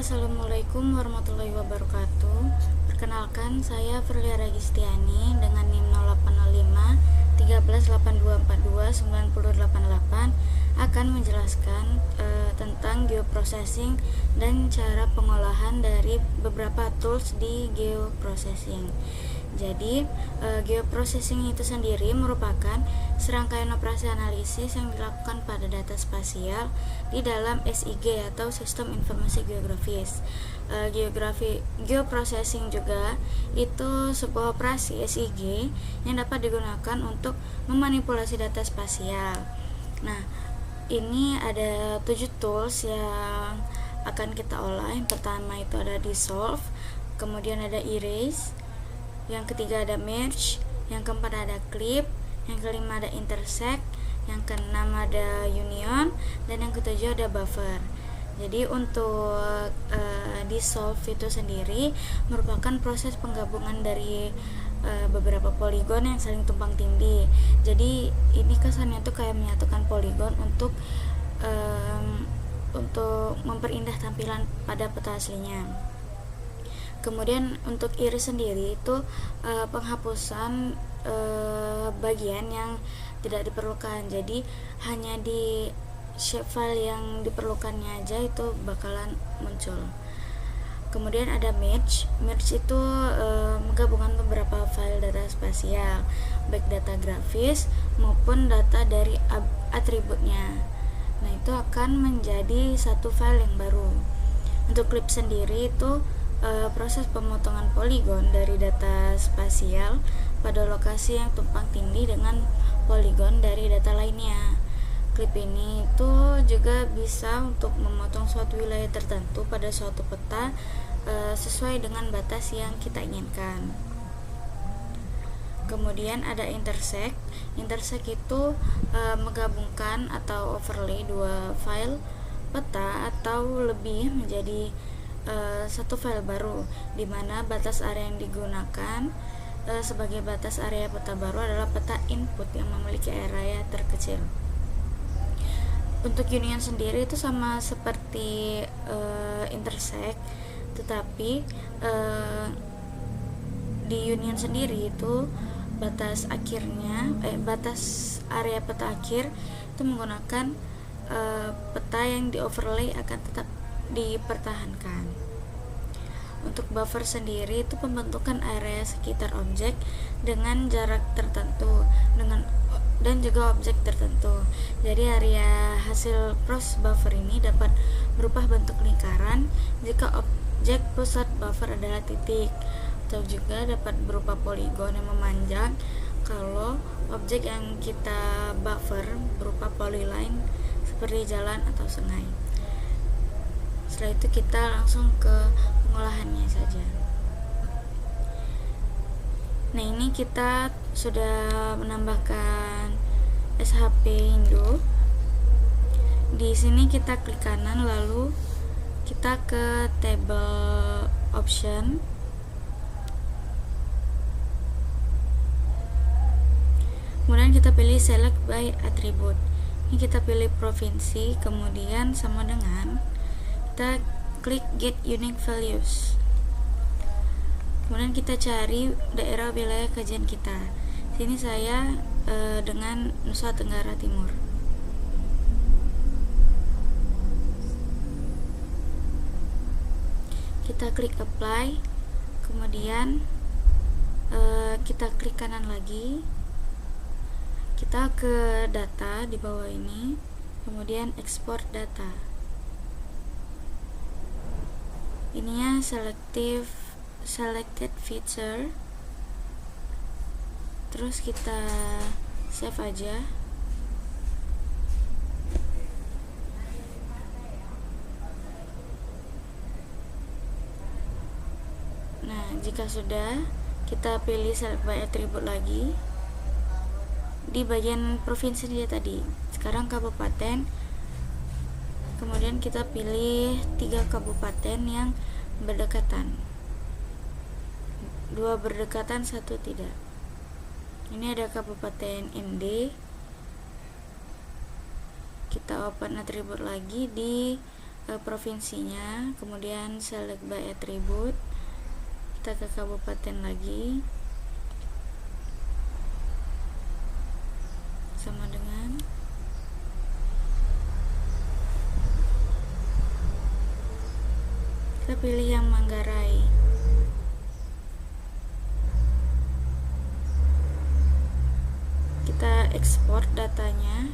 Assalamualaikum warahmatullahi wabarakatuh. Perkenalkan, saya Firlia Ragistiani dengan NIM 0805 1382429088 akan menjelaskan tentang geoprocessing dan cara pengolahan dari beberapa tools di geoprocessing. Jadi, geoprocessing itu sendiri merupakan serangkaian operasi analisis yang dilakukan pada data spasial di dalam SIG atau Sistem Informasi Geografis. Geoprocessing juga itu sebuah operasi SIG yang dapat digunakan untuk memanipulasi data spasial. Nah, ini ada 7 tools yang akan kita olah. Yang pertama itu ada dissolve, kemudian ada erase, yang ketiga ada merge, yang keempat ada clip, yang kelima ada intersect, yang keenam ada union, dan yang ketujuh ada buffer. Jadi untuk dissolve itu sendiri merupakan proses penggabungan dari beberapa poligon yang saling tumpang tindih. Jadi ini kesannya tuh kayak menyatukan poligon untuk memperindah tampilan pada peta aslinya. Kemudian untuk iris sendiri itu penghapusan bagian yang tidak diperlukan. Jadi hanya di shapefile yang diperlukannya aja itu bakalan muncul. Kemudian ada merge. Merge itu menggabungkan beberapa file data spasial, baik data grafis maupun data dari atributnya. Nah, itu akan menjadi satu file yang baru. Untuk clip sendiri itu proses pemotongan poligon dari data spasial pada lokasi yang tumpang tindih dengan poligon dari data lainnya. Klip ini itu juga bisa untuk memotong suatu wilayah tertentu pada suatu peta sesuai dengan batas yang kita inginkan. Kemudian ada intersect. Intersect itu menggabungkan atau overlay dua file peta atau lebih menjadi satu file baru, di mana batas area yang digunakan sebagai batas area peta baru adalah peta input yang memiliki area terkecil. Untuk union sendiri itu sama seperti intersect, tetapi di union sendiri itu batas area peta akhir itu menggunakan peta yang di overlay akan tetap dipertahankan. Untuk buffer sendiri itu pembentukan area sekitar objek dengan jarak tertentu dan juga objek tertentu. Jadi area hasil cross buffer ini dapat berubah bentuk lingkaran jika objek pusat buffer adalah titik, atau juga dapat berupa poligon yang memanjang kalau objek yang kita buffer berupa polyline seperti jalan atau sungai. Setelah itu kita langsung ke pengolahannya saja. Nah, ini kita sudah menambahkan SHP Indo. Di sini kita klik kanan, lalu kita ke table option. Kemudian kita pilih select by attribute. Ini kita pilih provinsi, kemudian sama dengan kita klik get unique values. Kemudian kita cari daerah wilayah kajian kita. Sini saya dengan Nusa Tenggara Timur. Kita klik apply, kemudian kita klik kanan lagi. Kita ke data di bawah ini, kemudian export data. Ininya selected feature, terus kita save aja. Nah, jika sudah, kita pilih select by attribute lagi di bagian provinsi dia tadi. Sekarang kabupaten. Kemudian kita pilih 3 kabupaten yang berdekatan. 2 berdekatan, 1 tidak. Ini ada Kabupaten ND. Kita open atribut lagi di provinsinya, kemudian select by attribute, kita ke kabupaten lagi, sama dengan kita pilih yang Manggarai. Kita ekspor datanya,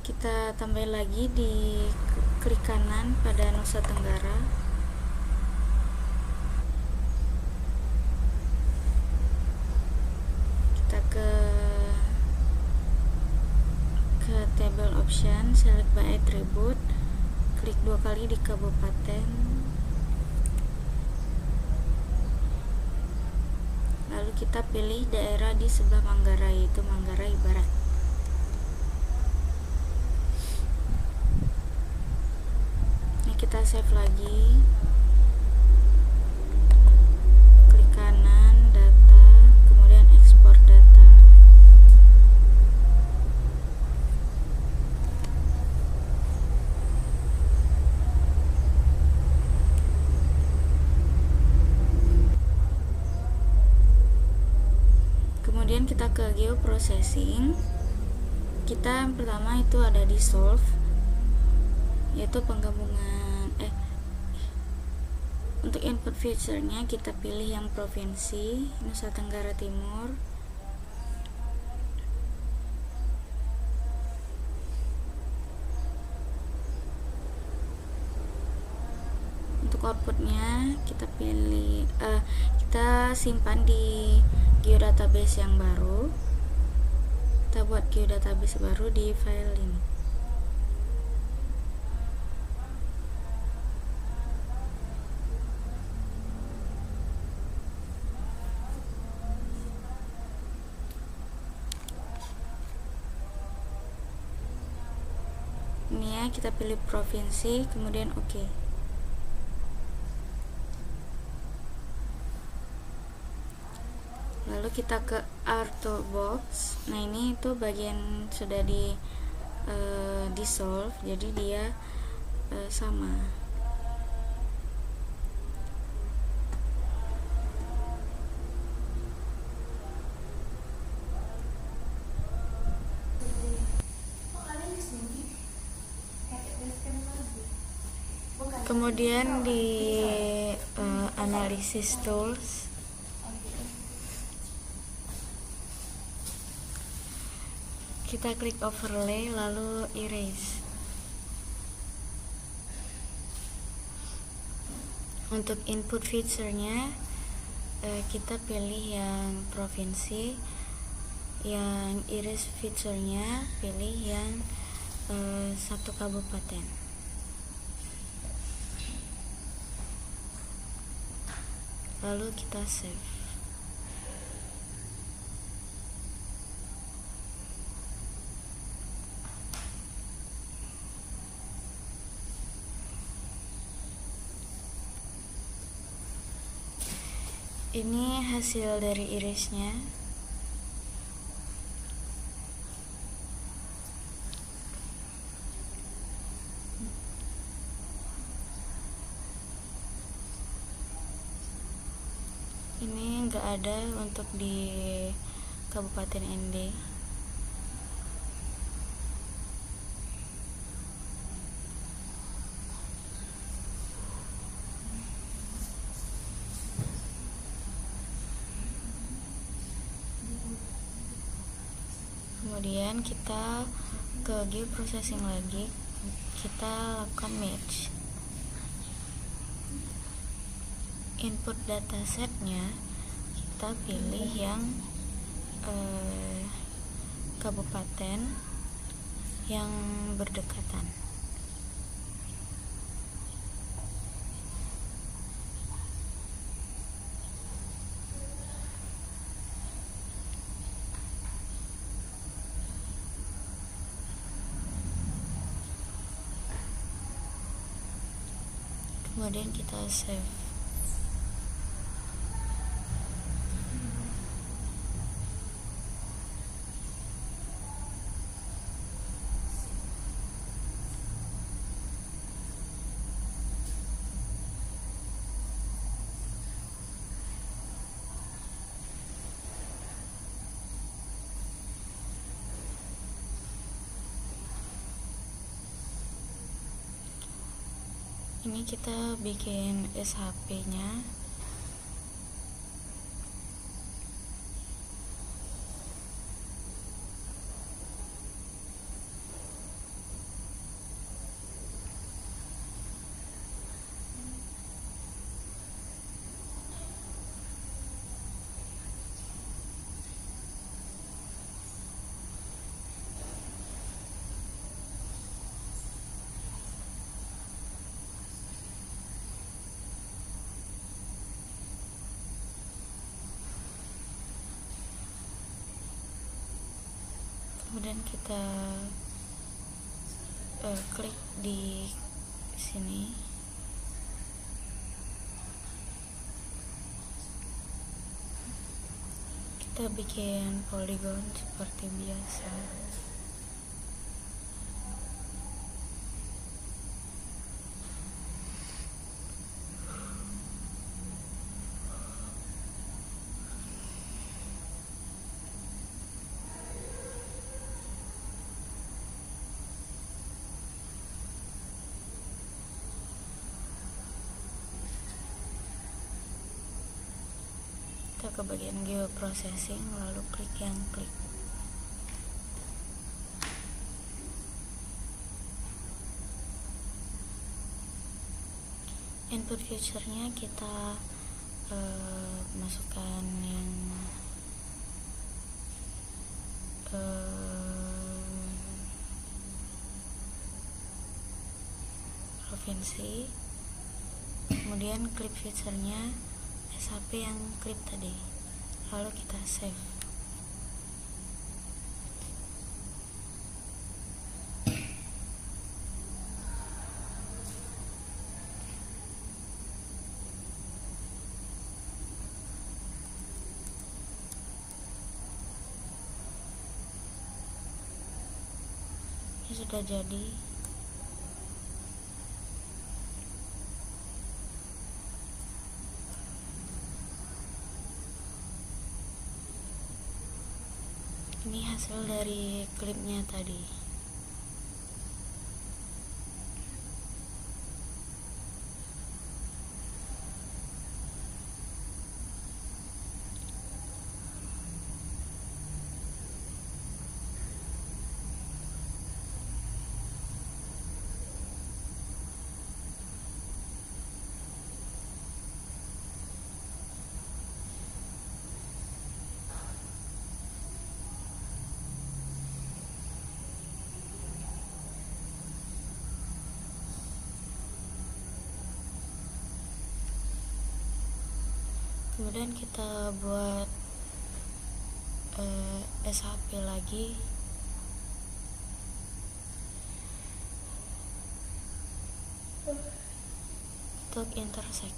kita tambah lagi di klik kanan pada Nusa Tenggara, kita ke table option, select by attribute, klik 2 kali di kabupaten, lalu kita pilih daerah di sebelah Manggarai, yaitu Manggarai Barat. Kita save lagi, klik kanan data, kemudian ekspor data. Kemudian kita ke geoprocessing. Kita yang pertama itu ada di solve, yaitu penggabungan untuk input feature-nya kita pilih yang provinsi Nusa Tenggara Timur. Untuk outputnya kita pilih kita simpan di geodatabase yang baru. Kita buat geodatabase baru di file ini. Ini ya, kita pilih provinsi, kemudian oke. Lalu kita ke Arto Box. Nah, ini itu bagian sudah di dissolve, jadi dia sama. Kemudian di analysis tools kita klik overlay lalu erase. Untuk input feature-nya kita pilih yang provinsi, yang erase feature-nya pilih yang satu kabupaten. Lalu kita save. Ini hasil dari irisnya. Ini enggak ada untuk di Kabupaten ND. Kemudian kita ke geoprocessing lagi, kita lakukan match. Input datasetnya kita pilih yang kabupaten yang berdekatan. Kemudian kita save. Ini kita bikin SHP nya. Kemudian kita klik di sini. Kita bikin polygon seperti biasa. Kita ke bagian geoprocessing, lalu klik yang klik. Input feature-nya kita masukkan yang provinsi, kemudian clip feature-nya SHP yang clip tadi, lalu kita save. Ini sudah jadi. Ini hasil dari klipnya tadi. Kemudian kita buat SHP lagi. Untuk intersect.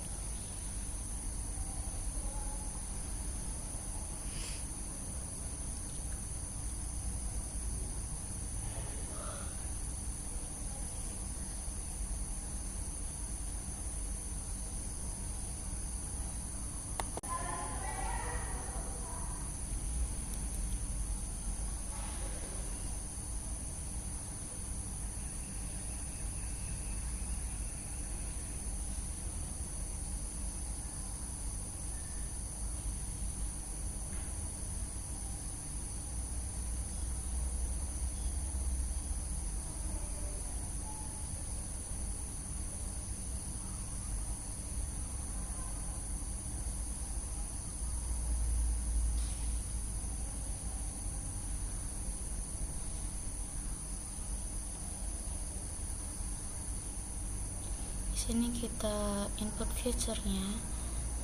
Sini kita input feature-nya,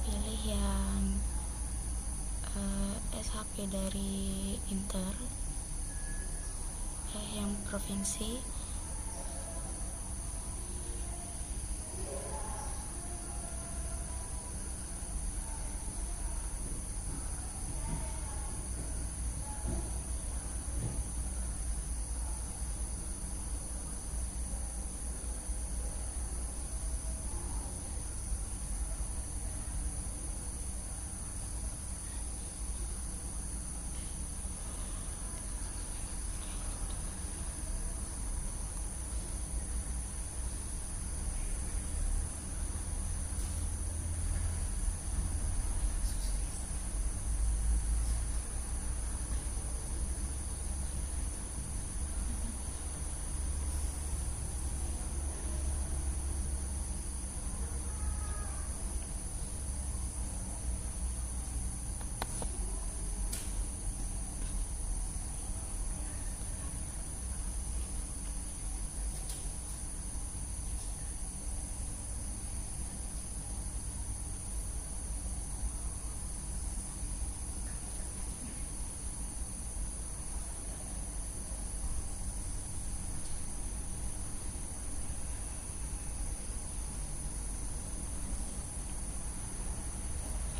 pilih yang SHP dari Inter, yang provinsi.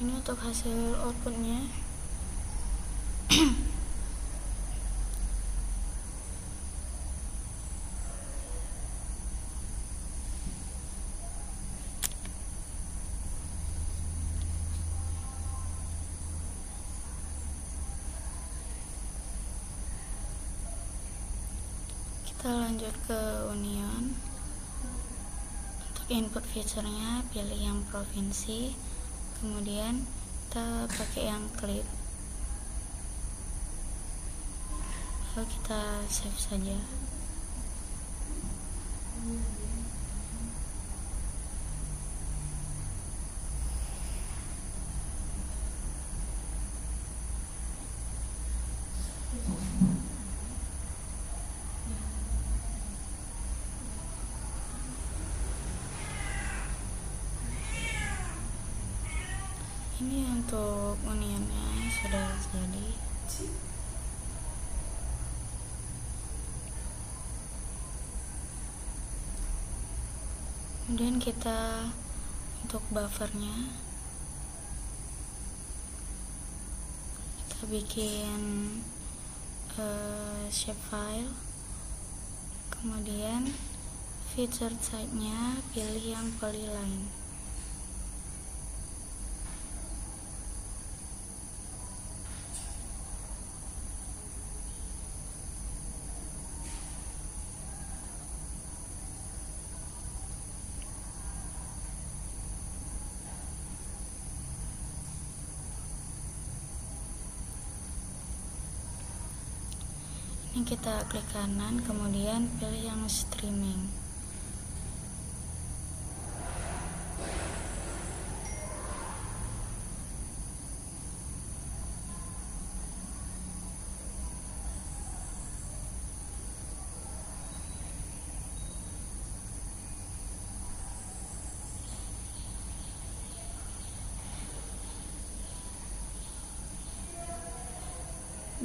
Ini untuk hasil outputnya. Kita lanjut ke union. Untuk input feature-nya pilih yang provinsi, kemudian kita pakai yang clip, lalu kita save saja. Ini untuk unionnya sudah jadi. Kemudian kita untuk buffernya kita bikin shapefile, kemudian feature type-nya pilih yang polyline. Ini kita klik kanan, kemudian pilih yang streaming.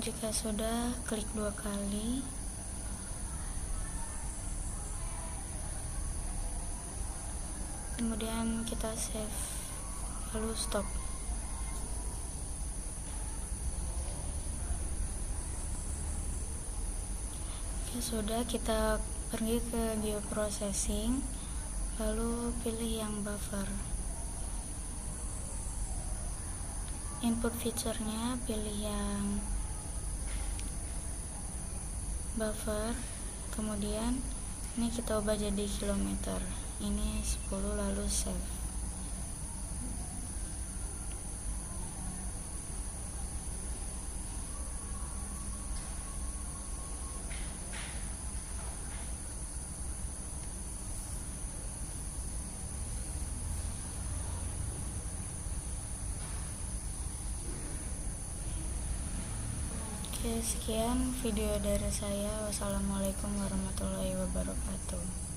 Jika sudah, klik 2 kali. Kemudian kita save, lalu stop. Jika sudah, kita pergi ke geoprocessing, lalu pilih yang buffer. Input feature-nya pilih yang buffer, kemudian ini kita ubah jadi kilometer, ini 10, lalu save. Oke, sekian video dari saya. Wassalamualaikum warahmatullahi wabarakatuh.